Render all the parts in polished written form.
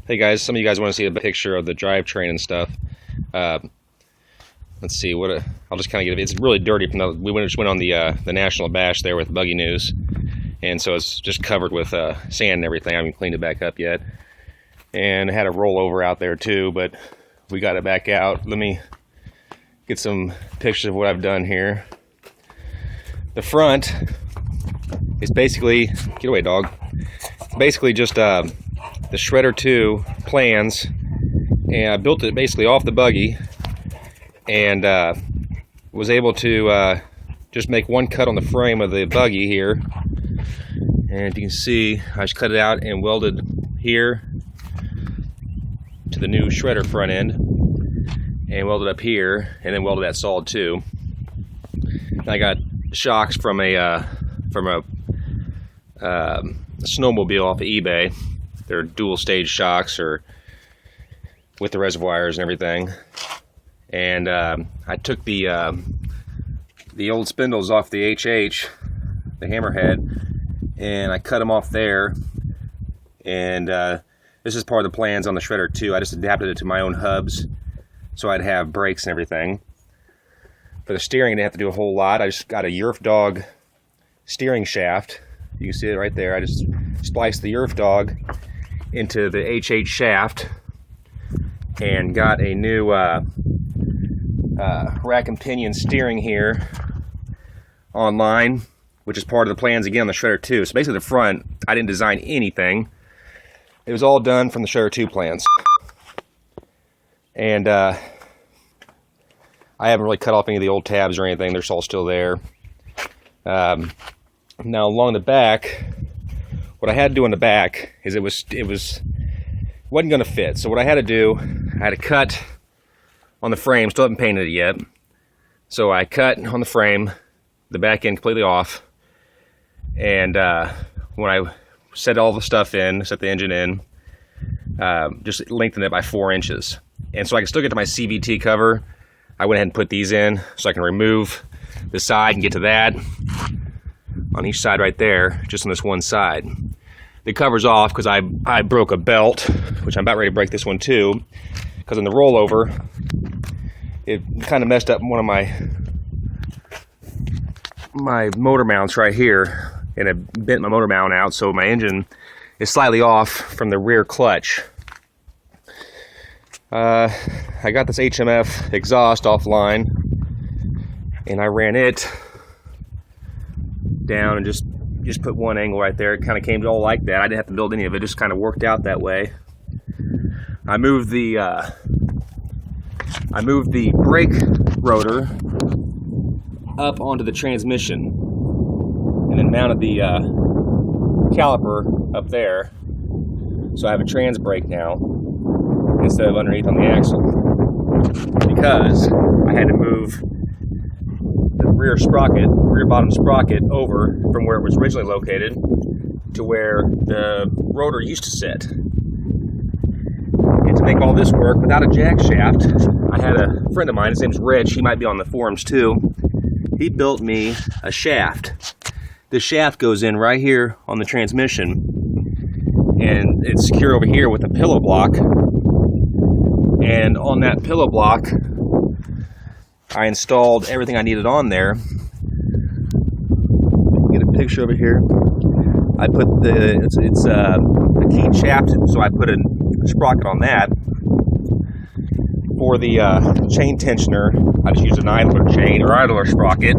Hey guys, some of you guys want to see a picture of the drivetrain and stuff. Let's see what I'll just kind of get it. It's really dirty from just went on the National Bash there with Buggy News, and so it's just covered with sand and everything. I haven't cleaned it back up yet, and it had a rollover out there too, but we got it back out. Let me get some pictures of what I've done here. The front is basically, get away dog, basically just the Shredder 2 plans, and I built it basically off the buggy, and was able to just make one cut on the frame of the buggy here, and you can see I just cut it out and welded here to the new Shredder front end, and welded up here, and then welded that solid too. And I got shocks from a snowmobile off of eBay. They're dual stage shocks, or with the reservoirs and everything. And I took the old spindles off the HH, the Hammerhead, and I cut them off there. And this is part of the plans on the Shredder 2. I just adapted it to my own hubs, so I'd have brakes and everything. For the steering, I didn't have to do a whole lot. I just got a Yerf Dog steering shaft. You can see it right there. I just spliced the Yerf Dog into the HH shaft and got a new rack and pinion steering here online, which is part of the plans again on the Shredder 2. So basically the front, I didn't design anything. It was all done from the Shredder 2 plans. And I haven't really cut off any of the old tabs or anything. They're all still there. Now along the back, what I had to do on the back is it wasn't going to fit. So what I had to do, I had to cut on the frame. Still haven't painted it yet. So I cut on the frame, the back end completely off. And when I set all the stuff in, set the engine in, just lengthened it by 4 inches. And so I can still get to my CVT cover. I went ahead and put these in so I can remove the side and get to that on each side right there, just on this one side. The cover's off because I broke a belt, which I'm about ready to break this one too, because in the rollover, it kind of messed up one of my motor mounts right here, and it bent my motor mount out, so my engine is slightly off from the rear clutch. I got this HMF exhaust offline, and I ran it down and just put one angle right there. It kind of came all like that. I didn't have to build any of it. It just kind of worked out that way. I moved the brake rotor up onto the transmission, and then mounted the caliper up there, so I have a trans brake now instead of underneath on the axle, because I had to move the rear bottom sprocket over from where it was originally located to where the rotor used to sit. And to make all this work without a jack shaft, I had a friend of mine, his name's Rich, he might be on the forums too. He built me a shaft. The shaft goes in right here on the transmission, and it's secured over here with a pillow block. And on that pillow block, I installed everything I needed on there. Get a picture over here. I put it's a keyed shaft, so I put a sprocket on that. For the chain tensioner, I just used an idler chain or idler sprocket.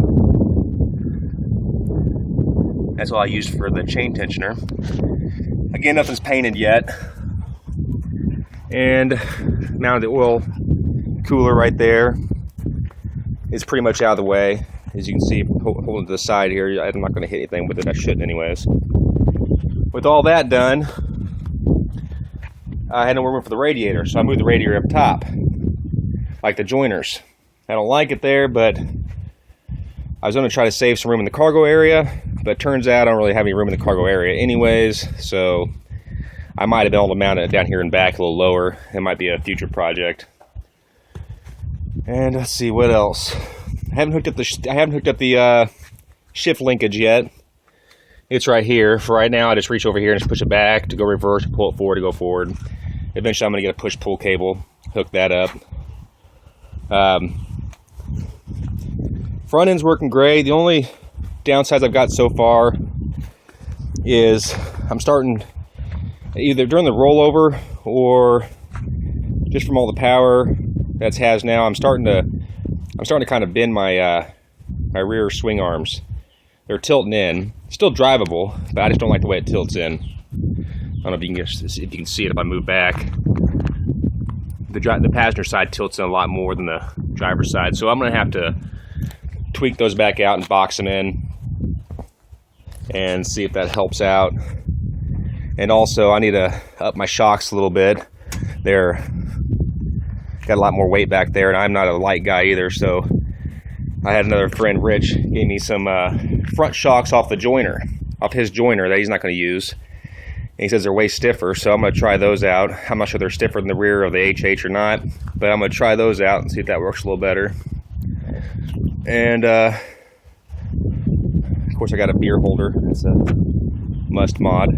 That's all I used for the chain tensioner. Again, nothing's painted yet. And mounted the oil cooler right there. It's pretty much out of the way. As you can see, holding to the side here, I'm not going to hit anything with it. I shouldn't anyways. With all that done, I had no room for the radiator, so I moved the radiator up top, like the joiners. I don't like it there, but I was going to try to save some room in the cargo area, but it turns out I don't really have any room in the cargo area anyways, so I might have been able to mount it down here and back a little lower. It might be a future project. And let's see what else. I haven't hooked up the shift linkage yet. It's right here. For right now, I just reach over here and just push it back to go reverse, and pull it forward to go forward. eventually I'm going to get a push-pull cable, hook that up. Front end's working great. The only downsides I've got so far is I'm starting, either during the rollover or just from all the power that's has now, I'm starting to kind of bend my my rear swing arms. They're tilting in. Still drivable, but I just don't like the way it tilts in. I don't know if you can see it if I move back. The passenger side tilts in a lot more than the driver's side, so I'm going to have to tweak those back out and box them in and see if that helps out. And also I need to up my shocks a little bit. They're got a lot more weight back there, and I'm not a light guy either, so I had another friend, Rich, gave me some front shocks off his joiner that he's not going to use. And he says they're way stiffer, so I'm going to try those out. I'm not sure they're stiffer than the rear of the HH or not, but I'm going to try those out and see if that works a little better. And of course I got a beer holder. It's a must mod.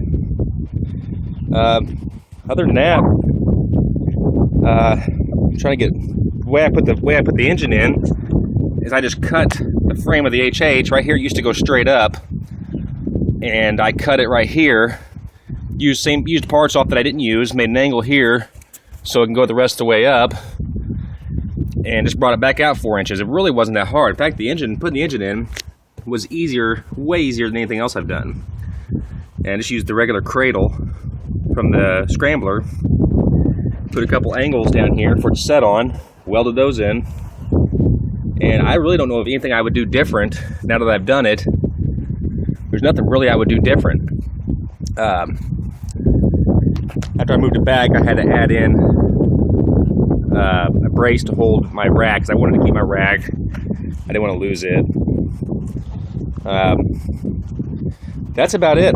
Other than that, I'm trying to get the way I put the engine in is I just cut the frame of the HH. Right here it used to go straight up, and I cut it right here. Used parts off that I didn't use, made an angle here so it can go the rest of the way up, and just brought it back out 4 inches. It really wasn't that hard. In fact, putting the engine in was easier, way easier than anything else I've done. And just used the regular cradle from the scrambler, put a couple angles down here for it to set on, welded those in, and I really don't know of anything I would do different now that I've done it. There's nothing really I would do different. After I moved it back, I had to add in a brace to hold my rack, because I wanted to keep my rack. I didn't want to lose it. That's about it.